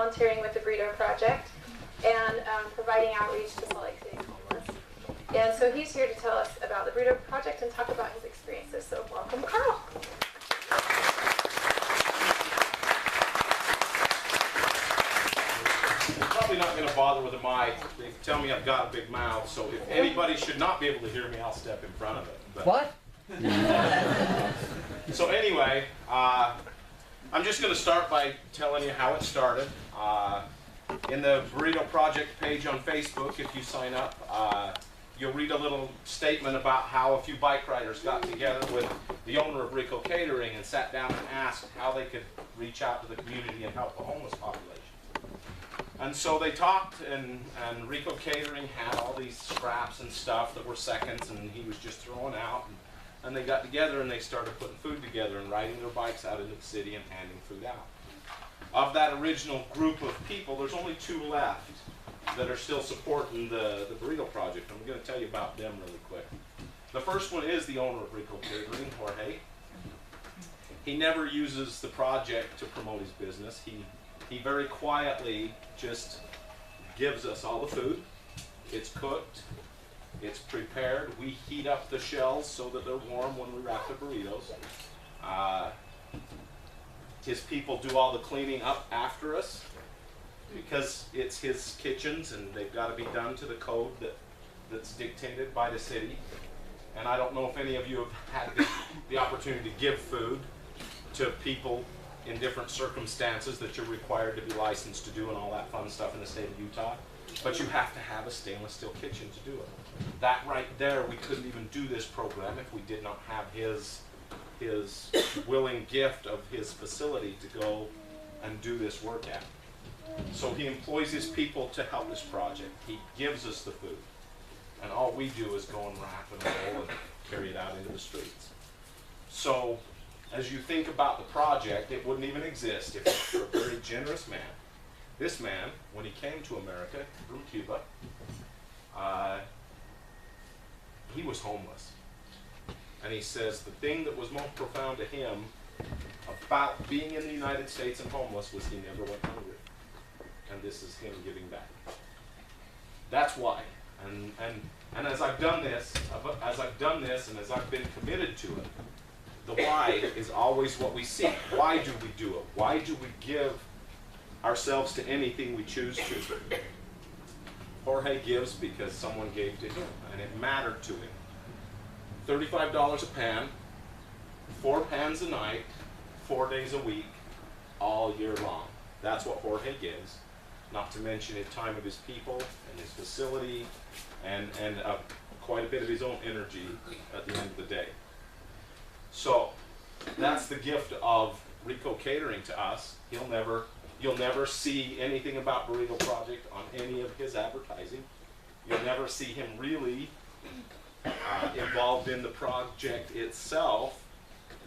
volunteering with the Burrito Project and providing outreach to Salt Lake City's homeless. And so he's here to tell us about the Burrito Project and talk about his experiences. So welcome, Carl. I'm probably not going to bother with a mic. They tell me I've got a big mouth, so if anybody should not be able to hear me, I'll step in front of it. But, What? so anyway, I'm just going to start by telling you how it started. In the Burrito Project page on Facebook, if you sign up, you'll read a little statement about how a few bike riders got together with the owner of Rico Catering and sat down and asked how they could reach out to the community and help the homeless population. And so they talked, and Rico Catering had all these scraps and stuff that were seconds, and he was just throwing out. And they got together and they started putting food together and riding their bikes out into the city and handing food out. Of that original group of people, there's only 2 left that are still supporting the Burrito Project. I'm going to tell you about them really quick. The first one is the owner of Rico Catering, Jorge. He never uses the project to promote his business. He very quietly just gives us all the food. It's cooked. It's prepared. We heat up the shells so that they're warm when we wrap the burritos. His people do all the cleaning up after us because it's his kitchens and they've got to be done to the code that's dictated by the city. And I don't know if any of you have had the opportunity to give food to people in different circumstances that you're required to be licensed to do and all that fun stuff in the state of Utah. But you have to have a stainless steel kitchen to do it. That right there, we couldn't even do this program if we did not have his willing gift of his facility to go and do this work at. So he employs his people to help this project. He gives us the food. And all we do is go and wrap and roll and carry it out into the streets. So as you think about the project, it wouldn't even exist if it were a very generous man. This man, when he came to America from Cuba, he was homeless. And he says the thing that was most profound to him about being in the United States and homeless was he never went hungry. And this is him giving back. That's why. And as I've done this, and as I've been committed to it, the why is always what we seek. Why do we do it? Why do we give ourselves to anything we choose to? Jorge gives because someone gave to him, and it mattered to him. $35 a pan, 4 pans a night, 4 days a week, all year long. That's what Jorge gives, not to mention his time of his people and his facility and quite a bit of his own energy at the end of the day. So that's the gift of Rico Catering to us. You'll never see anything about Burrito Project on any of his advertising. You'll never see him really involved in the project itself,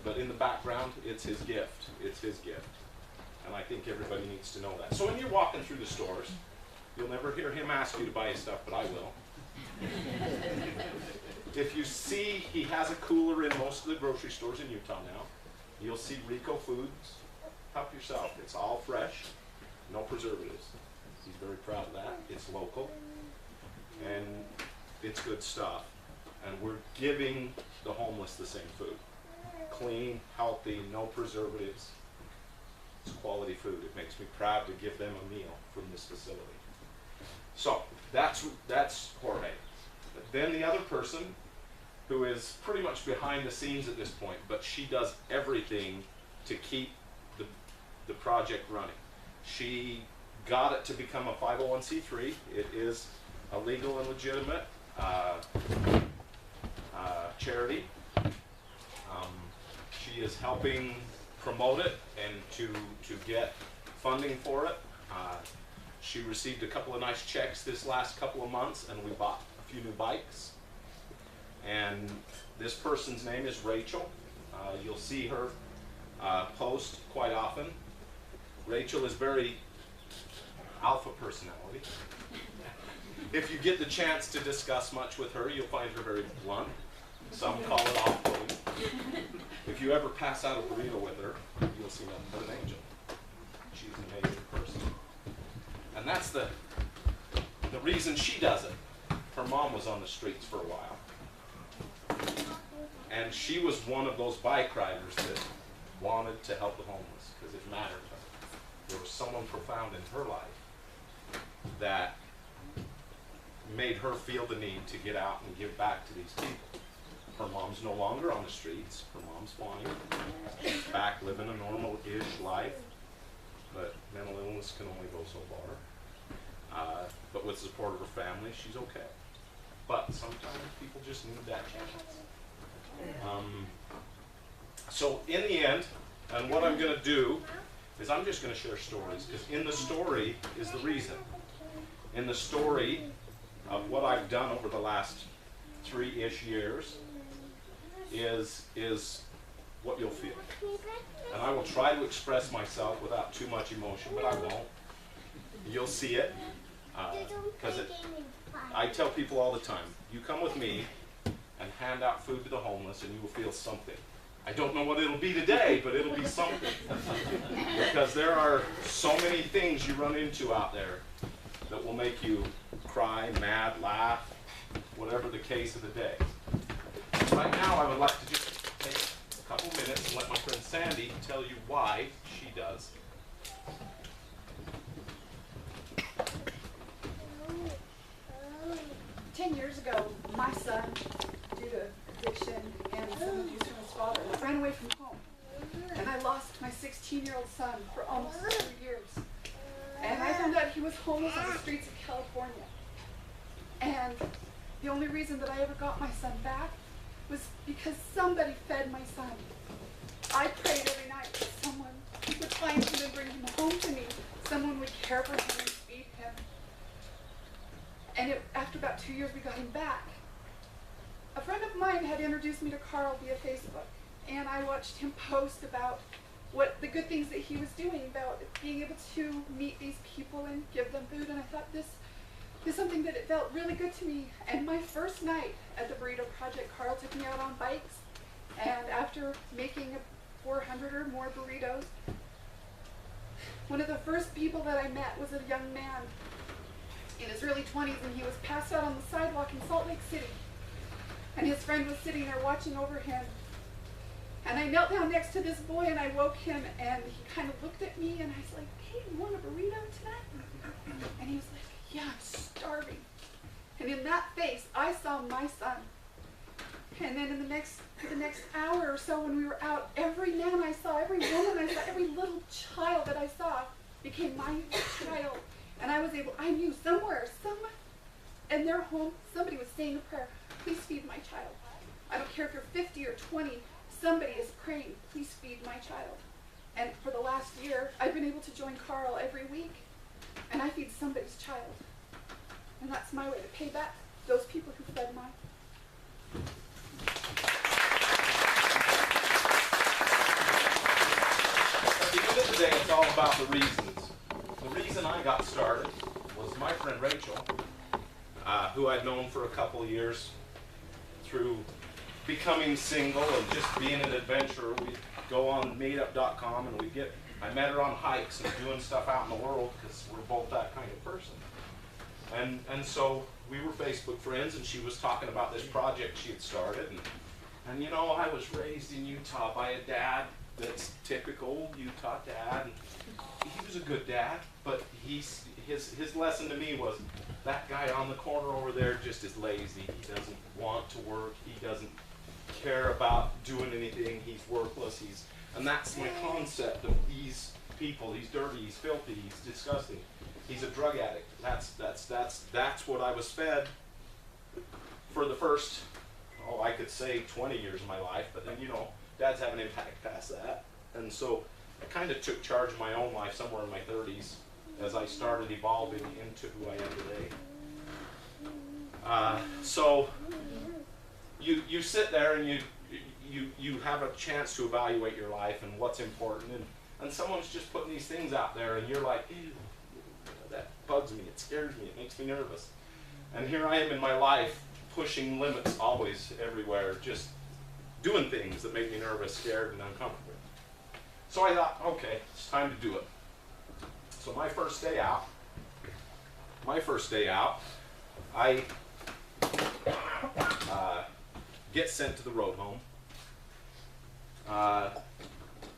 but in the background, it's his gift. It's his gift. And I think everybody needs to know that. So when you're walking through the stores, you'll never hear him ask you to buy his stuff, but I will. If you see he has a cooler in most of the grocery stores in Utah now, you'll see Rico Foods. Help yourself. It's all fresh, no preservatives. He's very proud of that. It's local, and it's good stuff. And we're giving the homeless the same food. Clean, healthy, no preservatives. It's quality food. It makes me proud to give them a meal from this facility. So that's Jorge. But then the other person, who is pretty much behind the scenes at this point, but she does everything to keep the project running. She got it to become a 501c3. It is a legal and legitimate charity. She is helping promote it and to get funding for it. She received a couple of nice checks this last couple of months, and we bought a few new bikes. And this person's name is Rachel. You'll see her post quite often. Rachel is very alpha personality. If you get the chance to discuss much with her, you'll find her very blunt. Some call it off-putting. If you ever pass out a burrito with her, you'll see nothing but an angel. She's an amazing person. And that's the reason she does it. Her mom was on the streets for a while. And she was one of those bike riders that wanted to help the homeless because it mattered to her. There was someone profound in her life that made her feel the need to get out and give back to these people. Her mom's no longer on the streets. Her mom's fine. She's back living a normal-ish life. But mental illness can only go so far. But with the support of her family, she's okay. But sometimes people just need that chance. So in the end, and what I'm going to do is I'm just going to share stories, because in the story is the reason. In the story of what I've done over the last 3-ish years is what you'll feel. And I will try to express myself without too much emotion, but I won't. You'll see it, because I tell people all the time, you come with me and hand out food to the homeless and you will feel something. I don't know what it'll be today, but it'll be something. Because there are so many things you run into out there that will make you cry, mad, laugh, whatever the case of the day. Right now, I would like to just take a couple minutes and let my friend Sandy tell you why she does. 10 years ago, my son, due to addiction and some abuse from his father, ran away from home. And I lost my 16-year-old son for almost 2 years. And I found out he was homeless on the streets of California. And the only reason that I ever got my son back was because somebody fed my son. I prayed every night that someone would find him and bring him home to me. Someone would care for him and feed him. And after about 2 years, we got him back. A friend of mine had introduced me to Carl via Facebook, and I watched him post about what the good things that he was doing, about being able to meet these people and give them food, and I thought this is something that it felt really good to me. And my first night at the Burrito Project, Carl took me out on bikes, and after making 400 or more burritos, one of the first people that I met was a young man in his early 20s, and he was passed out on the sidewalk in Salt Lake City. And his friend was sitting there watching over him. And I knelt down next to this boy and I woke him, and he kind of looked at me and I was like, "Hey, you want a burrito tonight?" And he was like, "Yeah, I'm starving." And in that face, I saw my son. And then for the next hour or so when we were out, every man I saw, every woman I saw, every little child that I saw became my child. And I knew somewhere, in their home, somebody was saying a prayer, "Please feed my child." I don't care if you're 50 or 20, somebody is praying, "Please feed my child." And for the last year, I've been able to join Carl every week, and I feed somebody's child. And that's my way to pay back those people who fed mine. At the end of the day, it's all about the reasons. The reason I got started was my friend Rachel, who I'd known for a couple of years through becoming single and just being an adventurer. We'd go on meetup.com and I met her on hikes and doing stuff out in the world because we're both that kind of person. And so we were Facebook friends, and she was talking about this project she had started. And you know, I was raised in Utah by a dad that's typical Utah dad. And he was a good dad, but his lesson to me was, that guy on the corner over there just is lazy. He doesn't want to work. He doesn't care about doing anything. He's worthless. And that's my concept of these people. He's dirty. He's filthy. He's disgusting. He's a drug addict. That's what I was fed for the first, I could say 20 years of my life. But then, dads have an impact past that. And so I kind of took charge of my own life somewhere in my 30s as I started evolving into who I am today. So you sit there and you have a chance to evaluate your life and what's important, and someone's just putting these things out there, and you're like, ew, that bugs me, it scares me, it makes me nervous. And here I am in my life, pushing limits always, everywhere, just doing things that make me nervous, scared, and uncomfortable. So I thought, okay, it's time to do it. So my first day out, my first day out, I get sent to the road home.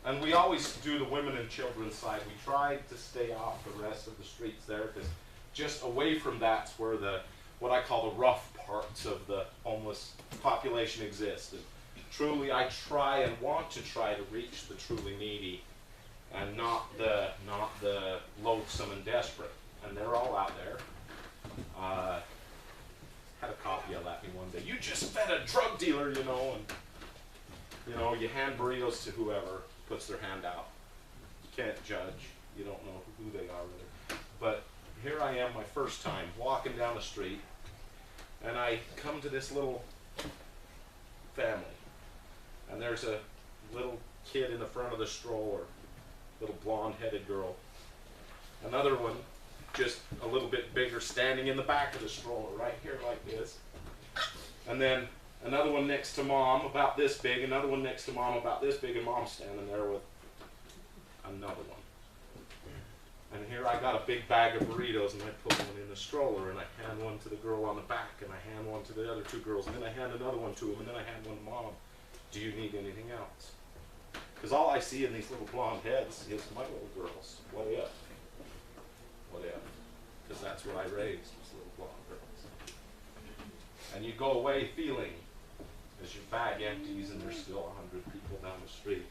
And we always do the women and children's side. We tried to stay off the rest of the streets there, because just away from that's where what I call the rough parts of the homeless population exist. And truly, I try and want to try to reach the truly needy, and not the loathsome and desperate. And they're all out there. Had a cop yell at me one day, "You just fed a drug dealer, you know," and you hand burritos to whoever puts their hand out. You can't judge. You don't know who they are really. But here I am, my first time, walking down the street, and I come to this little family. And there's a little kid in the front of the stroller, little blonde-headed girl. Another one, just a little bit bigger, standing in the back of the stroller, right here like this. And then another one next to mom, about this big, another one next to mom, about this big, and mom's standing there with another one. And here I got a big bag of burritos, and I put one in the stroller, and I hand one to the girl on the back, and I hand one to the other two girls, and then I hand another one to them, and then I hand one to mom. "Do you need anything else?" Because all I see in these little blonde heads is my little girls. What if? What if? Because that's what I raised, was little blonde girls. And you go away feeling, as your bag empties and there's still 100 people down the street,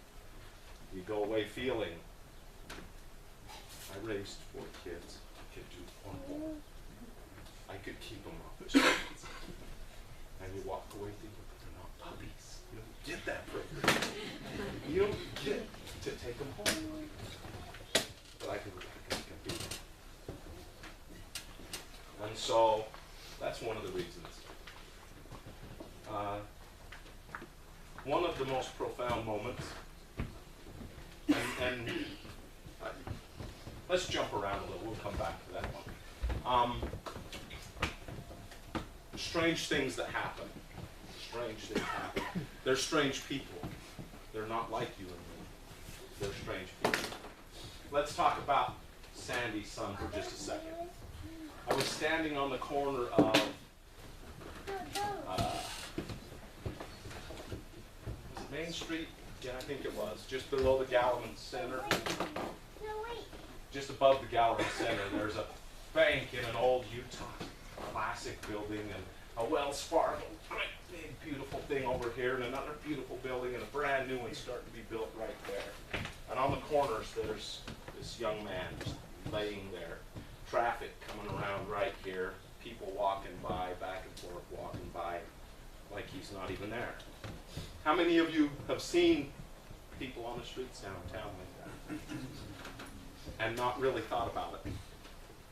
you go away feeling, I raised 4 kids. I could do one more. I could keep them off the streets. And you walk away thinking, but they're not puppies. You don't get that privilege. You don't get to take them home. But I can go back and I can be them. And so that's one of the reasons. One of the most profound moments, and let's jump around a little, we'll come back to that one. Strange things that happen. Strange things happen. They're strange people. They're not like you and me. They're strange people. Let's talk about Sandy's son for just a second. I was standing on the corner of was it Main Street? Yeah, I think it was. Just below the Gallivan Center. Just above the Gallivan Center, there's a bank in an old Utah classic building, and a Wells Fargo, great big beautiful thing over here, and another beautiful building, and a brand new one starting to be built right there. And on the corners, there's this young man just laying there. Traffic coming around right here, people walking by, back and forth, walking by, like he's not even there. How many of you have seen people on the streets downtown like that and not really thought about it?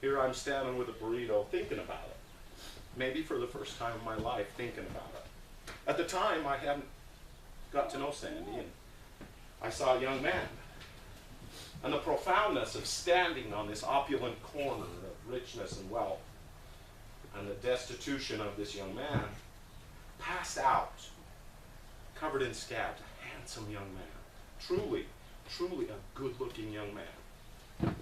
Here I'm standing with a burrito thinking about it. Maybe for the first time in my life thinking about it. At the time, I hadn't got to know Sandy, and I saw a young man. And the profoundness of standing on this opulent corner of richness and wealth, and the destitution of this young man, passed out, covered in scabs, a handsome young man. Truly, truly a good-looking young man.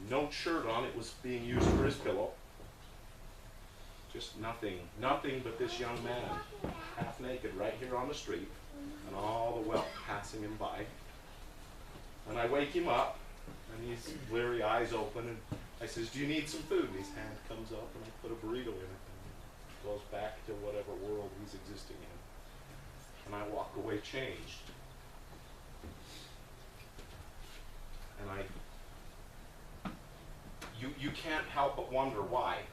No shirt on, it was being used for his pillow. Just nothing but this young man, half naked, right here on the street, and all the wealth passing him by. And I wake him up, and he's bleary eyes open, and I says, "Do you need some food?" And his hand comes up, and I put a burrito in it, and goes back to whatever world he's existing in. And I walk away changed. And you can't help but wonder why.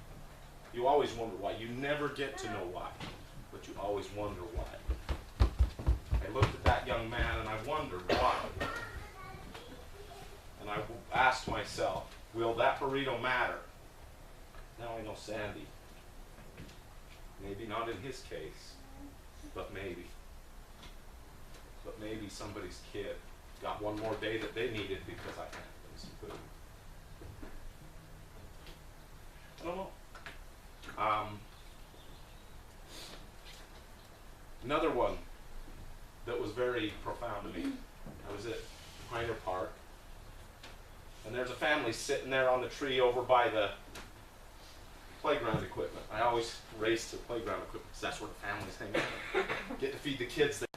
You always wonder why. You never get to know why, but you always wonder why. I looked at that young man, and I wondered why. And I asked myself, will that burrito matter? Now I know Sandy. Maybe not in his case, but maybe. But maybe somebody's kid got one more day that they needed because I handed them some food. I don't know. Another one that was very profound to me. I was at Pioneer Park. And there's a family sitting there on the tree over by the playground equipment. I always race to playground equipment because that's where the families hang out. Get to feed the kids there.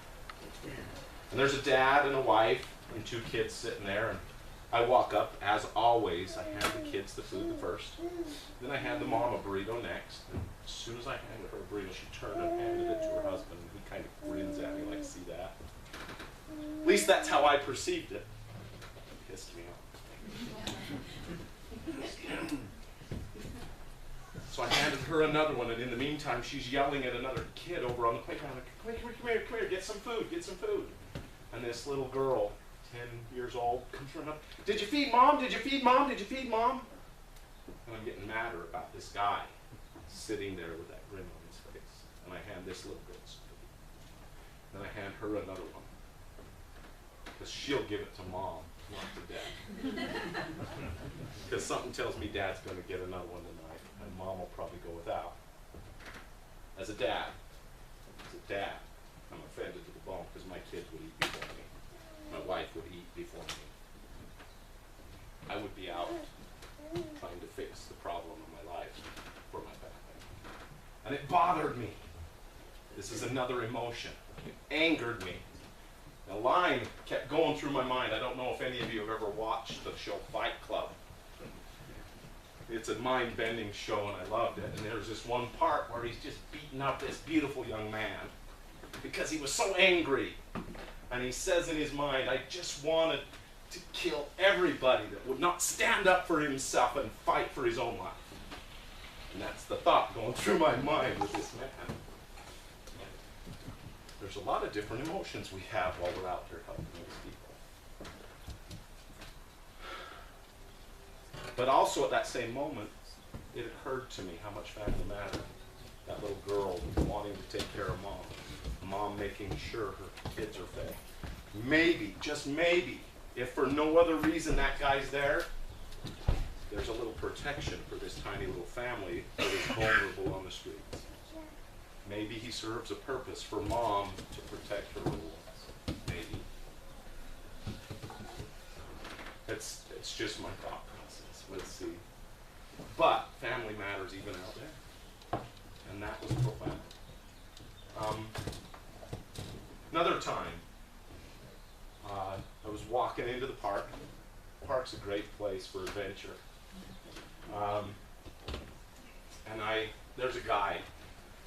And there's a dad and a wife and 2 kids sitting there. And I walk up, as always, I hand the kids the food first. Then I hand the mom a burrito next. And as soon as I handed her a burrito, she turned and handed it to her husband. And he kind of grins at me like, see that? At least that's how I perceived it. Pissed me off. So I handed her another one, and in the meantime, she's yelling at another kid over on the playground, like, come here, get some food. And this little girl, 10 years old, comes running up, did you feed mom? And I'm getting madder about this guy sitting there with that grin on his face. And I hand this little girl some food. Then I hand her another one, because she'll give it to mom, not to dad. Because something tells me dad's going to get another one tonight, and mom will probably go without. As a dad, I'm offended to the bone because my kids would eat before me. My wife would eat before me. I would be out trying to fix the problem of my life for my family. And it bothered me. This is another emotion. It angered me. A line kept going through my mind. I don't know if any of you have ever watched the show Fight Club. It's a mind-bending show, and I loved it. And there's this one part where he's just beating up this beautiful young man because he was so angry. And he says in his mind, I just wanted to kill everybody that would not stand up for himself and fight for his own life. And that's the thought going through my mind with this man. There's a lot of different emotions we have while we're out there helping these people. But also at that same moment, it occurred to me how much family mattered. That little girl wanting to take care of mom making sure her kids are fed. Maybe, just maybe, if for no other reason that guy's there's a little protection for this tiny little family that is vulnerable on the streets. Maybe he serves a purpose for mom to protect her little ones. Maybe. It's just my thought process. Let's see. But family matters even out there. And that was profound. Another time, I was walking into the park. The park's a great place for adventure. And there's a guy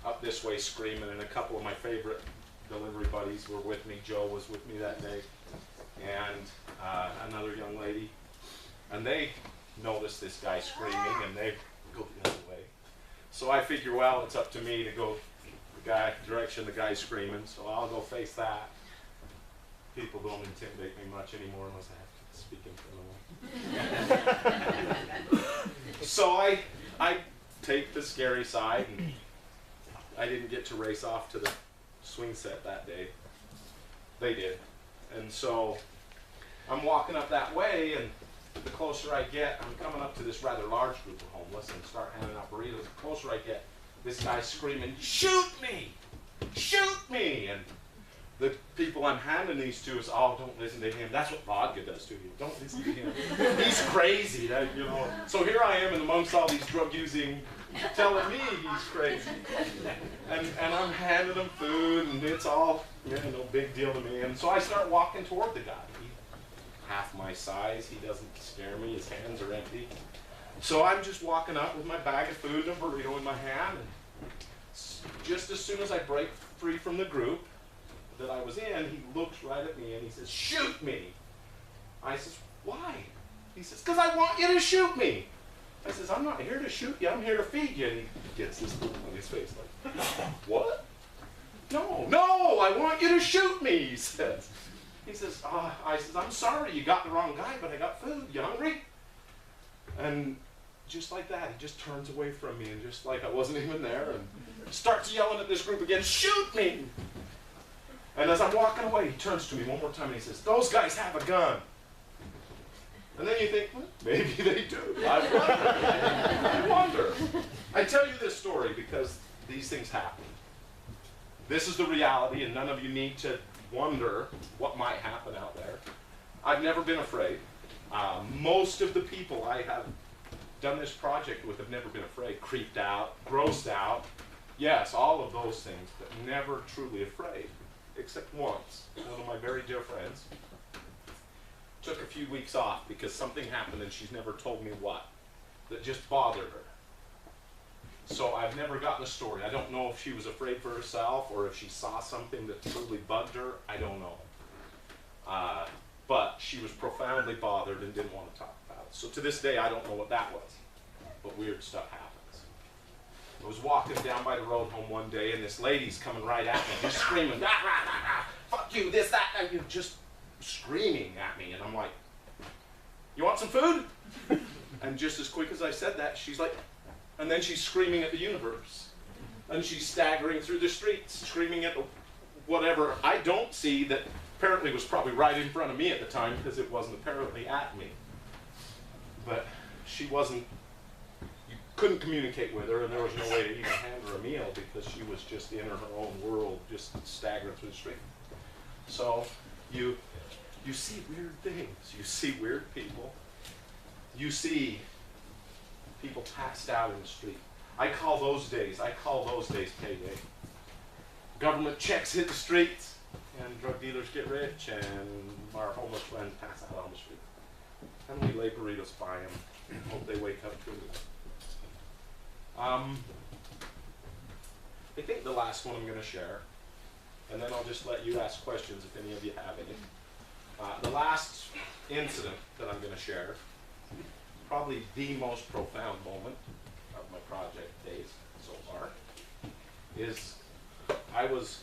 up this way screaming, and a couple of my favorite delivery buddies were with me. Joe was with me that day, and another young lady. And they noticed this guy screaming, and they go the other way. So I figure, well, it's up to me to go the direction the guy's screaming, so I'll go face that. People don't intimidate me much anymore unless I have to speak in front of them. So I take the scary side, and I didn't get to race off to the swing set that day. They did. And so I'm walking up that way, and the closer I get, I'm coming up to this rather large group of homeless and start handing out burritos. The closer I get, this guy's screaming, shoot me! Shoot me! And the people I'm handing these to is, oh, don't listen to him. That's what vodka does to you. Don't listen to him. He's crazy, you know. So here I am amongst all these drug-using, telling me he's crazy. And I'm handing him food, and it's all, no big deal to me. And so I start walking toward the guy. He's half my size. He doesn't scare me. His hands are empty. So I'm just walking up with my bag of food and a burrito in my hand. And just as soon as I break free from the group that I was in, he looks right at me and he says, shoot me. I says, why? He says, because I want you to shoot me. I says, I'm not here to shoot you, I'm here to feed you. And he gets this look on his face like, what? No, I want you to shoot me, he says. He says, I says, I'm sorry, you got the wrong guy, but I got food. You hungry? And just like that, he just turns away from me, and just like I wasn't even there, and starts yelling at this group again, shoot me! And as I'm walking away, he turns to me one more time and he says, those guys have a gun. And then you think, well, maybe they do. I wonder. I tell you this story because these things happen. This is the reality, and none of you need to wonder what might happen out there. I've never been afraid. Most of the people I have done this project with have never been afraid, creeped out, grossed out. Yes, all of those things, but never truly afraid. Except once, one of my very dear friends took a few weeks off because something happened and she's never told me what, that just bothered her. So I've never gotten the story. I don't know if she was afraid for herself or if she saw something that truly bugged her. I don't know. But she was profoundly bothered and didn't want to talk about it. So to this day, I don't know what that was. But weird stuff happens. I was walking down by the road home one day, and this lady's coming right at me, just screaming, rah, rah, rah, rah, fuck you, this, that, and you just screaming at me. And I'm like, you want some food? And just as quick as I said that, she's like, and then she's screaming at the universe. And she's staggering through the streets, screaming at whatever I don't see that apparently was probably right in front of me at the time because it wasn't apparently at me. But she wasn't, you couldn't communicate with her, and there was no way to even hand her a meal because she was just in her own world, just staggering through the street. So you see weird things. You see weird people. You see people passed out in the street. I call those days payday. Government checks hit the streets, and drug dealers get rich, and our homeless friends pass out on the street. And we lay burritos by them, hope they wake up to it. I think the last one I'm going to share, and then I'll just let you ask questions if any of you have any. The last incident that I'm going to share, probably the most profound moment of my project days so far, is I was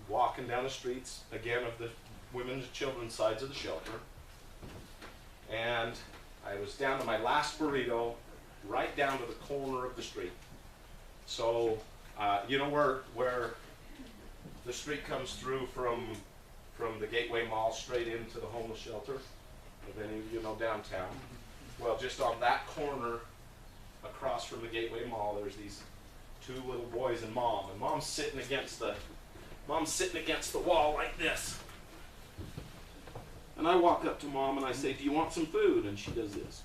walking down the streets, again, of the women's and children's sides of the shelter, and I was down to my last burrito, right down to the corner of the street. So, you know where the street comes through from the Gateway Mall straight into the homeless shelter? If any of you know downtown. Well, just on that corner across from the Gateway Mall, there's these two little boys and mom's sitting against the wall like this. And I walk up to Mom and I say, do you want some food? And she does this.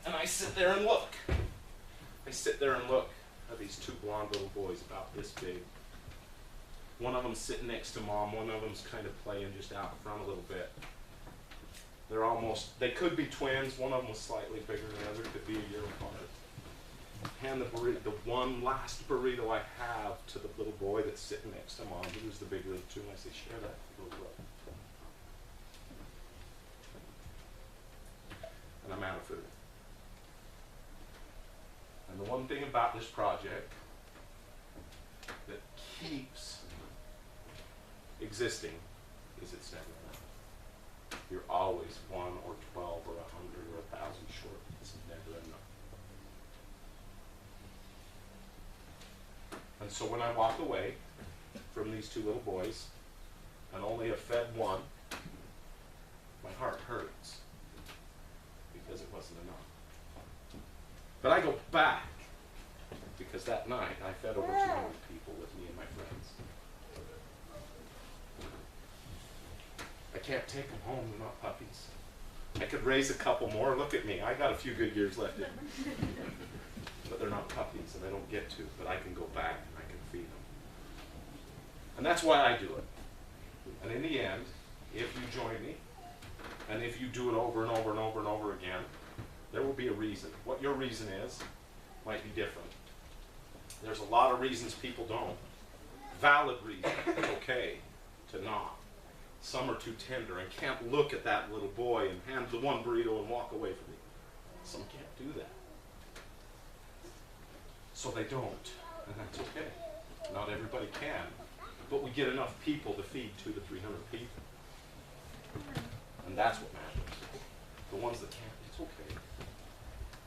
And I sit there and look. I sit there and look at these two blonde little boys about this big. One of them's sitting next to Mom, one of them's kind of playing just out in front a little bit. They could be twins, one of them was slightly bigger than the other, could be a year apart. Hand the one last burrito I have to the little boy that's sitting next to Mom, who's the bigger of the two, and I say, share that little boy. And I'm out of food. And the one thing about this project that keeps existing is it's never enough. You're always 1 or 12 or 100 or 1,000 short. It's never enough. And so when I walk away from these two little boys and only have fed one, my heart hurts because it wasn't enough. But I go back because that night I fed over 200 people with me and my friends. I can't take them home, they're not puppies. I could raise a couple more, look at me, I got a few good years left in me. But they're not puppies and I don't get to, but I can go back and I can feed them. And that's why I do it. And in the end, if you join me, and if you do it over and over and over and over again, there will be a reason. What your reason is might be different. There's a lot of reasons people don't. Valid reasons, okay, to not. Some are too tender and can't look at that little boy and hand the one burrito and walk away from me. Some can't do that. So they don't, and that's okay. Not everybody can, but we get enough people to feed 200 to 300 people. And that's what matters. The ones that can't, it's okay.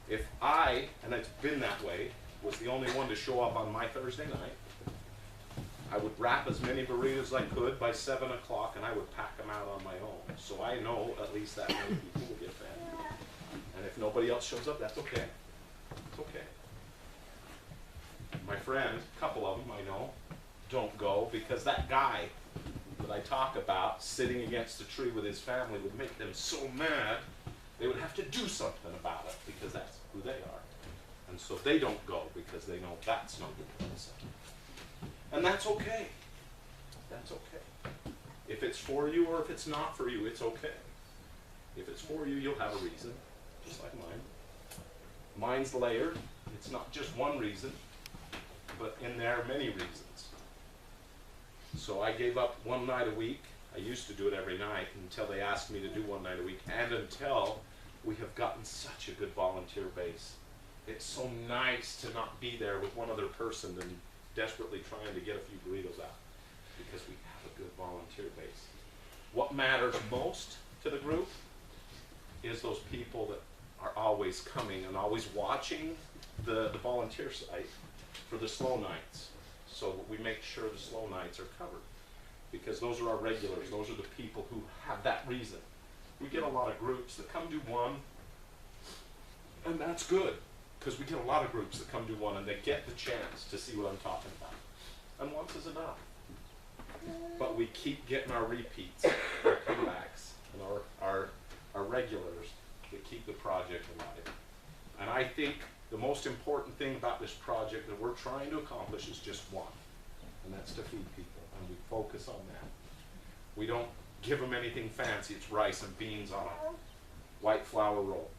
If I, and it's been that way, was the only one to show up on my Thursday night, I would wrap as many burritos as I could by 7 o'clock and I would pack them out on my own. So I know at least that many people will get fed. And if nobody else shows up, that's okay. It's okay. My friend, a couple of them I know, don't go because that guy that that I talk about, sitting against a tree with his family, would make them so mad, they would have to do something about it because that's who they are. And so they don't go because they know that's not the place. And that's okay. That's okay. If it's for you or if it's not for you, it's okay. If it's for you, you'll have a reason, just like mine. Mine's layered. It's not just one reason, but in there are many reasons. So I gave up one night a week. I used to do it every night until they asked me to do one night a week, and until we have gotten such a good volunteer base. It's so nice to not be there with one other person and desperately trying to get a few burritos out, because we have a good volunteer base. What matters most to the group is those people that are always coming and always watching the volunteer site for the slow nights. So we make sure the slow nights are covered, because those are our regulars. Those are the people who have that reason. We get a lot of groups that come do one, and that's good, because we get a lot of groups that come do one and they get the chance to see what I'm talking about. And once is enough. But we keep getting our repeats, our comebacks, and our regulars that keep the project alive. And I think the most important thing about this project that we're trying to accomplish is just one, and that's to feed people, and we focus on that. We don't give them anything fancy. It's rice and beans on a white flour roll.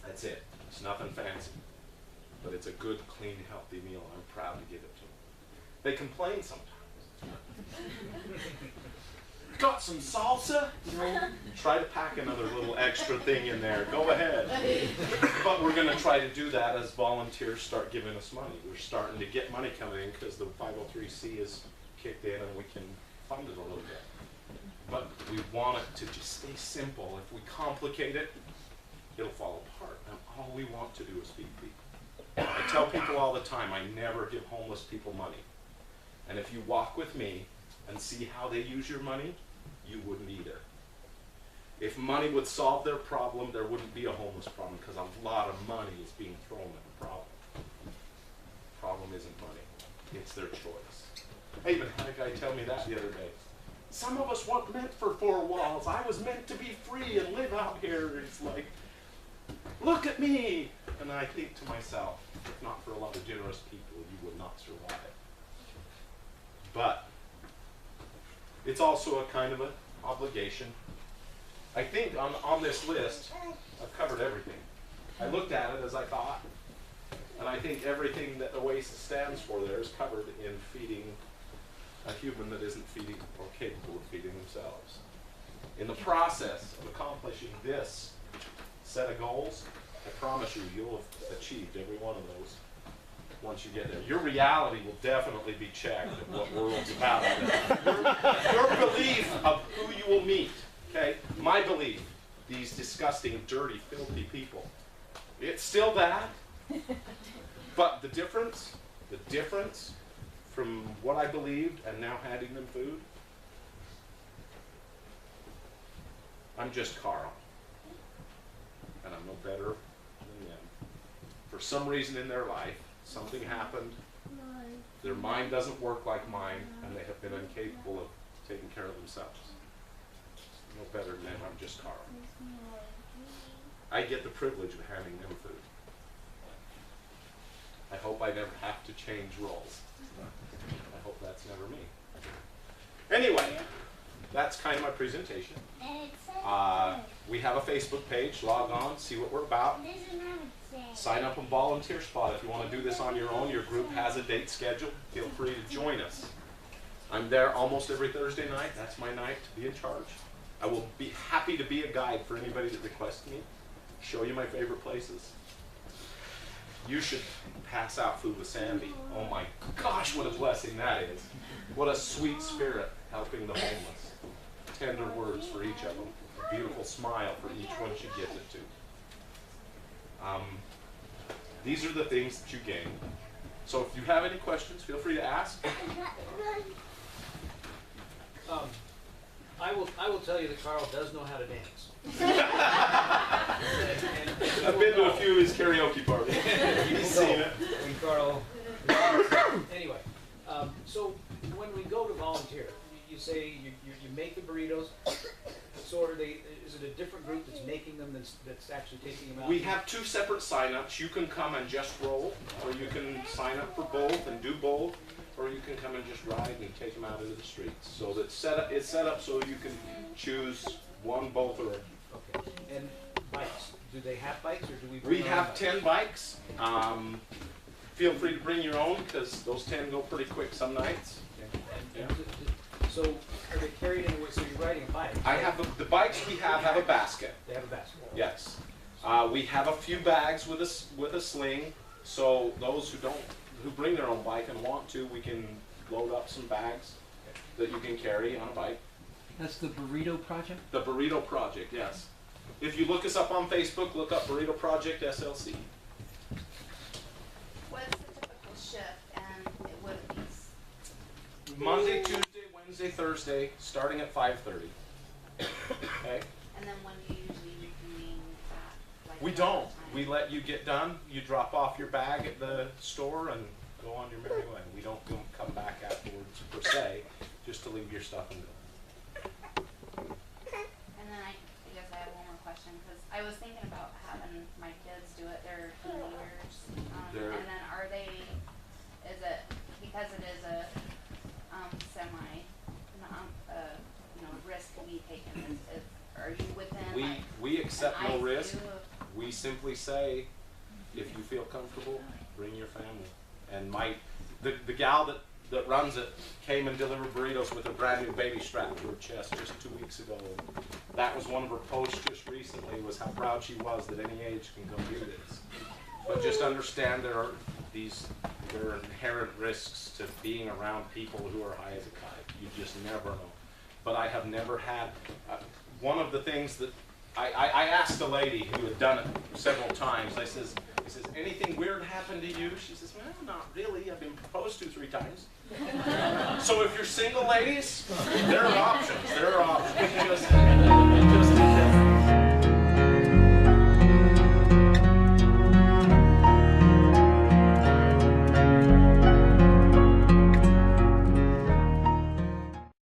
That's it. It's nothing fancy, but it's a good, clean, healthy meal. I'm proud to give it to them. They complain sometimes. Got some salsa? You know, try to pack another little extra thing in there. Go ahead. But we're going to try to do that as volunteers start giving us money. We're starting to get money coming in because the 503c is kicked in and we can fund it a little bit. But we want it to just stay simple. If we complicate it, it'll fall apart. And all we want to do is feed people. I tell people all the time, I never give homeless people money. And if you walk with me and see how they use your money, you wouldn't either. If money would solve their problem, there wouldn't be a homeless problem, because a lot of money is being thrown at the problem. The problem isn't money, it's their choice. I even had a guy tell me that the other day. Some of us weren't meant for four walls. I was meant to be free and live out here. It's like, look at me. And I think to myself, if not for a lot of generous people, you would not survive. But it's also a kind of an obligation. I think on this list, I've covered everything. I looked at it as I thought, and I think everything that Oasis stands for there is covered in feeding a human that isn't feeding or capable of feeding themselves. In the process of accomplishing this set of goals, I promise you, you'll have achieved every one of those once you get there. Your reality will definitely be checked at what world's about. Your belief of who you will meet, okay? My belief, these disgusting, dirty, filthy people, it's still that, but the difference from what I believed and now handing them food, I'm just Carl, and I'm no better than them. For some reason in their life, something happened, their mind doesn't work like mine, and they have been incapable of taking care of themselves. No better than them, I'm just Carl. I get the privilege of handing them food. I hope I never have to change roles. I hope that's never me. Anyway, that's kind of my presentation. We have a Facebook page. Log on, see what we're about. Sign up on volunteer spot. If you want to do this on your own, your group has a date scheduled. Feel free to join us. I'm there almost every Thursday night. That's my night to be in charge. I will be happy to be a guide for anybody that requests me. Show you my favorite places. You should pass out food with Sandy. Oh my gosh, what a blessing that is. What a sweet spirit helping the homeless. Tender words for each of them. A beautiful smile for each one she gives it to. These are the things that you gain. So if you have any questions, feel free to ask. I will tell you that Carl does know how to dance. I've been to a few of his karaoke parties. You've seen it. And Carl, anyway, so when we go to volunteer, you you say you make the burritos. So are they? Is it a different group that's making them that's actually taking them out? We have 2 separate sign-ups. You can come and just roll, or you can sign up for both and do both, or you can come and just ride and take them out into the streets. So that it's set up so you can choose one, both, or. Okay. And bikes? Do they have bikes, or do we? Bring We our own have bikes? 10 bikes. Feel free to bring your own because those 10 go pretty quick some nights. And so are they carried in? So you're riding a bike? I have the bikes we have a basket. They have a basket. Yes. We have a few bags with a sling, so those who bring their own bike and want to, we can load up some bags that you can carry on a bike. That's the Burrito Project? The Burrito Project, yes. If you look us up on Facebook, look up Burrito Project SLC. What's the typical shift and what it means? Monday, Tuesday, Wednesday, Thursday, starting at 5:30. Okay? And then when do you usually reconvene at? Like We another don't. time? We let you get done. You drop off your bag at the store and go on your merry way. We don't come back afterwards per se, just to leave your stuff and go. And then I guess I have one more question because I was thinking about having my kids do it. They're teenagers. They're- And then is it, because it is a semi, risk to be taken, are you within We accept no an risk. IQ of- We simply say, if you feel comfortable, bring your family. And the gal that runs it came and delivered burritos with a brand new baby strapped to her chest just 2 weeks ago. And that was one of her posts just recently, was how proud she was that any age can come do this. But just understand there are inherent risks to being around people who are high as a kite. You just never know. But I have never had, one of the things that, I asked a lady who had done it several times, I says, anything weird happened to you? She says, well, not really. I've been proposed to 3 times. So if you're single, ladies, there are options. There are options. Just